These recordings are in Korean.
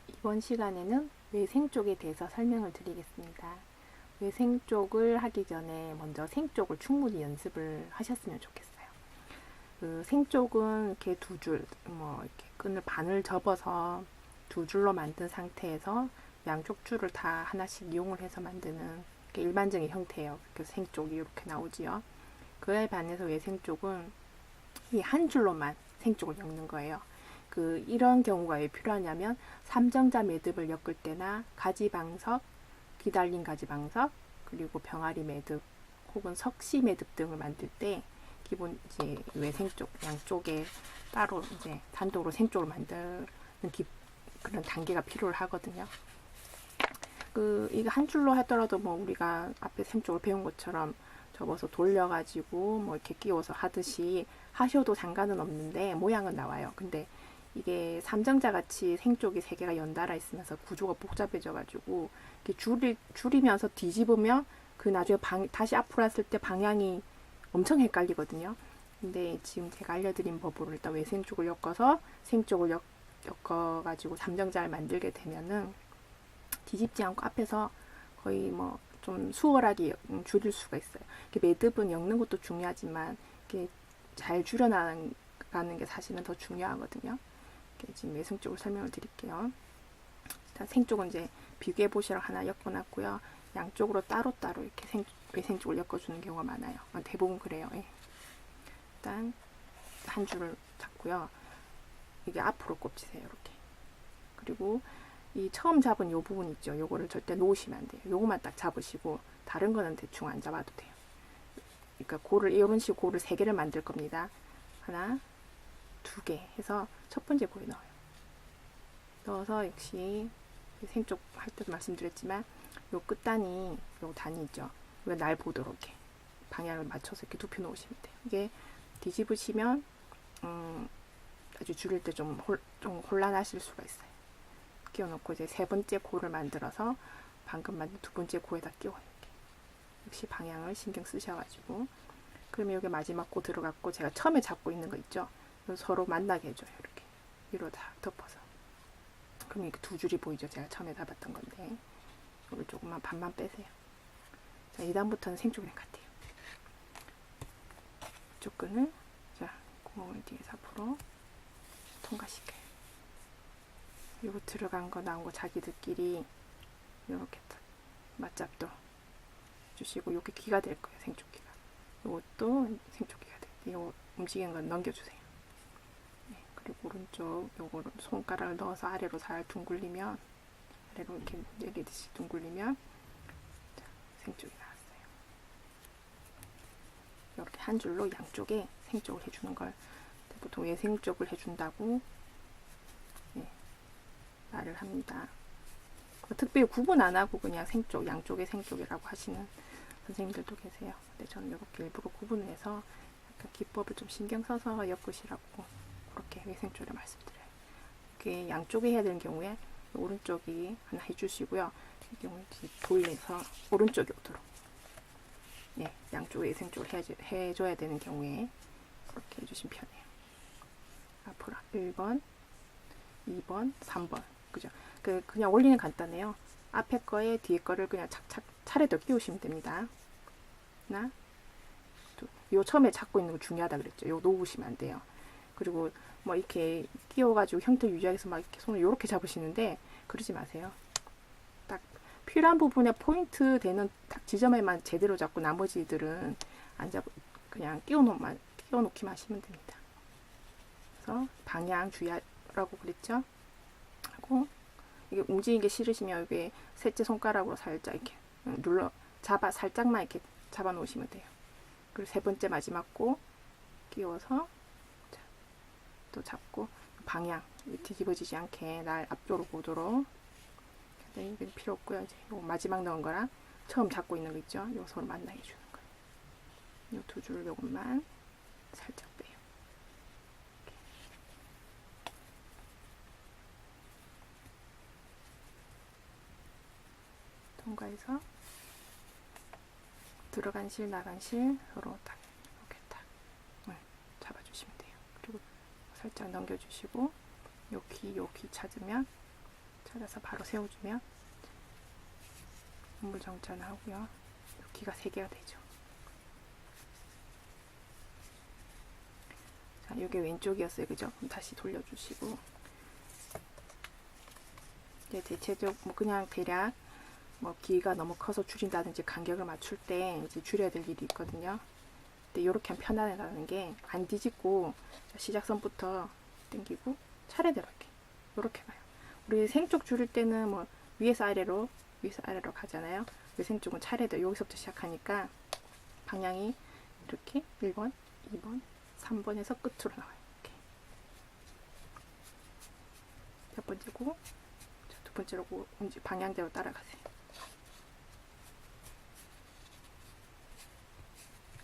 이번 시간에는 외생 쪽에 대해서 설명을 드리겠습니다. 외생 쪽을 하기 전에 먼저 생 쪽을 충분히 연습을 하셨으면 좋겠어요. 그 생 쪽은 이렇게 두 줄, 이렇게 끈을 반을 접어서 두 줄로 만든 상태에서 양쪽 줄을 다 하나씩 이용을 해서 만드는 일반적인 형태예요. 그래서 생 쪽이 이렇게 나오지요. 그에 반해서 외생 쪽은 이 한 줄로만 생 쪽을 엮는 거예요. 이런 경우가 왜 필요하냐면 삼정자 매듭을 엮을 때나 가지방석, 기달린 가지방석, 그리고 병아리 매듭 혹은 석시 매듭 등을 만들 때 기본 이제 외생 쪽 양쪽에 따로 이제 단독으로 생 쪽을 만드는 그런 단계가 필요하거든요. 이거 한 줄로 하더라도 우리가 앞에 생 쪽을 배운 것처럼 접어서 돌려가지고 이렇게 끼워서 하듯이 하셔도 상관은 없는데 모양은 나와요. 근데 이게 삼정자 같이 생 쪽이 세 개가 연달아 있으면서 구조가 복잡해져가지고 줄이면서 뒤집으면 나중에 다시 앞으로 했을 때 방향이 엄청 헷갈리거든요. 근데 지금 제가 알려드린 법으로 일단 외생 쪽을 엮어서 생 쪽을 엮어가지고 삼정자를 만들게 되면은 뒤집지 않고 앞에서 거의 좀 수월하게 줄일 수가 있어요. 매듭은 엮는 것도 중요하지만 잘 줄여나가는 게 사실은 더 중요하거든요. 지금 외생 쪽을 설명을 드릴게요. 생 쪽은 이제 비교해 보시라고 하나 엮어놨고요. 양쪽으로 따로따로 이렇게 외생 쪽을 엮어주는 경우가 많아요. 대부분 그래요. 예. 일단 한 줄을 잡고요. 이게 앞으로 꼽치세요. 이렇게. 그리고 이 처음 잡은 요 부분 있죠. 요거를 절대 놓으시면 안 돼요. 요거만 딱 잡으시고 다른 거는 대충 안 잡아도 돼요. 그러니까 이런 식으로 고를 3개를 만들 겁니다. 하나, 2개 해서 첫 번째 고에 넣어요. 넣어서 역시 생쪽 할 때도 말씀드렸지만 요 끝단이 요 단이 있죠. 이거 날 보도록 이렇게 방향을 맞춰서 이렇게 눕혀 놓으시면 돼요. 이게 뒤집으시면 아주 줄일 때 좀 혼란하실 수가 있어요. 끼워놓고 이제 세 번째 고를 만들어서 방금 만든 두 번째 고에다 끼워요. 역시 방향을 신경 쓰셔가지고 그러면 여기 마지막 고 들어갔고 제가 처음에 잡고 있는 거 있죠. 서로 만나게 해줘요. 이렇게 위로 다 덮어서. 그럼 이렇게 두 줄이 보이죠. 제가 처음에 잡았던 건데 이걸 조금만 반만 빼세요. 자, 이 다음부터는 생쪽이랑 같아요. 이쪽 끈을 자 구멍을 뒤에서 앞으로 통과시켜요. 이거 들어간 거 나온 거 자기들끼리 이렇게 맞잡도 주시고 이게 귀가 될 거예요. 생쪽귀가. 이것도 생쪽귀가 돼. 이거 움직이는 건 넘겨주세요. 네, 그리고 오른쪽 요거를 손가락을 넣어서 아래로 살 둥글리면 아래로 이렇게 내리듯이 둥글리면 자, 생쪽이 나왔어요. 이렇게 한 줄로 양쪽에 생쪽을 해주는 걸 보통 외생 쪽을 해준다고 말을 합니다. 특별히 구분 안 하고 그냥 생쪽, 양쪽의 생쪽이라고 하시는 선생님들도 계세요. 근데 저는 이렇게 일부러 구분을 해서 약간 기법을 좀 신경 써서 엮으시라고 그렇게 외생쪽을 말씀드려요. 이렇게 양쪽에 해야 되는 경우에 오른쪽이 하나 해주시고요. 이 경우에 돌려서 오른쪽이 오도록 양쪽 외생쪽을 해줘야 되는 경우에 그렇게 해주시면 편해요. 앞으로 1번, 2번, 3번 그죠? 그냥 원리는 간단해요. 앞에 거에 뒤에 거를 그냥 착착 차례대로 끼우시면 됩니다. 하나, 둘. 요 처음에 잡고 있는 거 중요하다 그랬죠. 요 놓으시면 안 돼요. 그리고 이렇게 끼워가지고 형태 유지하기 위해서 이렇게 손을 이렇게 잡으시는데 그러지 마세요. 딱 필요한 부분에 포인트 되는 딱 지점에만 제대로 잡고 나머지들은 안 잡고 그냥 끼워놓기만 하시면 됩니다. 그래서 방향 주의하라고 그랬죠. 하고 이게 움직이기 싫으시면 여기 셋째 손가락으로 살짝 이렇게 살짝만 이렇게 잡아 놓으시면 돼요. 그리고 세 번째 마지막 고 끼워서 또 잡고 방향 뒤집어지지 않게 날 앞쪽으로 보도록. 네, 이건 필요 없고요. 이제 요 마지막 넣은 거랑 처음 잡고 있는 거 있죠. 요 서로 만나게 해주는 거예요. 요 두 줄 요것만 살짝 빼요. 통과해서 들어간 실 나간 실 서로 딱 이렇게 딱 잡아주시면 돼요. 그리고 살짝 넘겨주시고 요 귀 찾으면 찾아서 바로 세워주면 우물 정찰을 하고요. 기가 3개가 되죠. 자, 이게 왼쪽이었어요. 그죠? 그럼 다시 돌려주시고, 이제 대체적, 그냥 대략, 길이가 너무 커서 줄인다든지 간격을 맞출 때 이제 줄여야 될 일이 있거든요. 근데 이렇게 하면 편안하다는 게 안 뒤집고, 시작선부터 당기고, 차례대로 이렇게 가요. 우리 생쪽 줄일 때는 위에서 아래로 가잖아요. 생쪽은 차례대로 여기서부터 시작하니까 방향이 이렇게 1번, 2번, 3번에서 끝으로 나와요. 이렇게. 첫 번째고, 두 번째로 방향대로 따라가세요.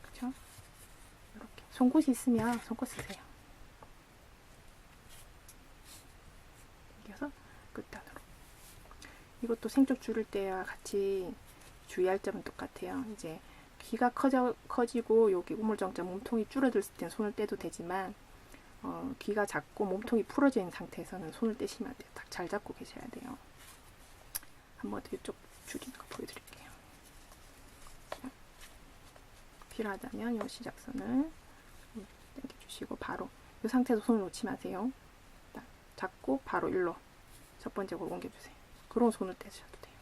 그쵸? 이렇게. 송곳이 있으면 송곳 쓰세요. 이겨서 끝단으로. 이것도 생쪽 줄일 때와 같이 주의할 점은 똑같아요. 이제 귀가 커지고 여기 우물정자 몸통이 줄어들었을 땐 손을 떼도 되지만 귀가 작고 몸통이 풀어져 있는 상태에서는 손을 떼시면 안 돼요. 딱 잘 잡고 계셔야 돼요. 한번 이쪽 줄이는 거 보여드릴게요. 자, 필요하다면 이 시작선을 당겨주시고 바로 이 상태에서 손을 놓지 마세요. 잡고 바로 일로 첫 번째 골 옮겨주세요. 그런 손을 떼셔도 돼요.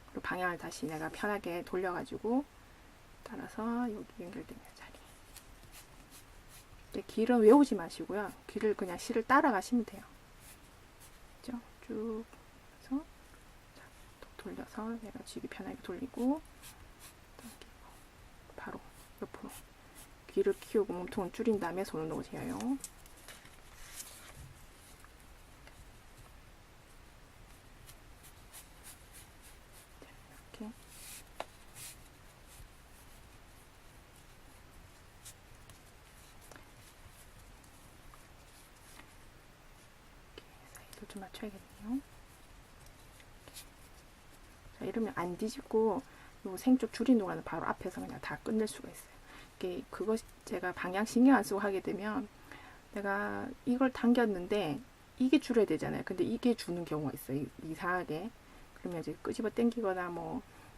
그리고 방향을 다시 내가 편하게 돌려가지고 따라서 여기 연결되는 자리. 근데 길은 외우지 마시고요. 길을 그냥 실을 따라가시면 돼요. 그죠? 쭉 해서 돌려서 내가 쥐기 편하게 돌리고 바로 옆으로 귀를 키우고 몸통을 줄인 다음에 손을 놓으세요. 이렇게. 사이즈를 좀 맞춰야겠네요. 자, 이러면 안 뒤집고 요 생쪽 줄인 동안은 바로 앞에서 그냥 다 끝낼 수가 있어요. 그거 제가 방향 신경 안 쓰고 하게 되면 내가 이걸 당겼는데 이게 줄여야 되잖아요. 근데 이게 주는 경우가 있어요. 이상하게. 그러면 이제 끄집어 당기거나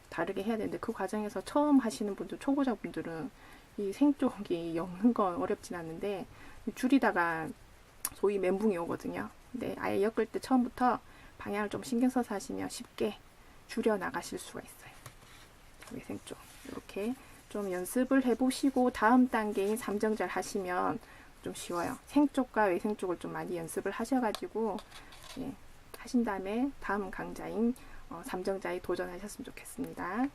다르게 해야 되는데 그 과정에서 처음 하시는 분들, 초보자분들은 이 생쪽이 엮는 건 어렵진 않은데 줄이다가 소위 멘붕이 오거든요. 근데 아예 엮을 때 처음부터 방향을 좀 신경 써서 하시면 쉽게 줄여 나가실 수가 있어요. 외생쪽 이렇게 좀 연습을 해보시고 다음 단계인 삼정잘 하시면 좀 쉬워요. 생쪽과 외생쪽을 좀 많이 연습을 하셔가지고 하신 다음에 다음 강좌인 삼정자에 도전하셨으면 좋겠습니다.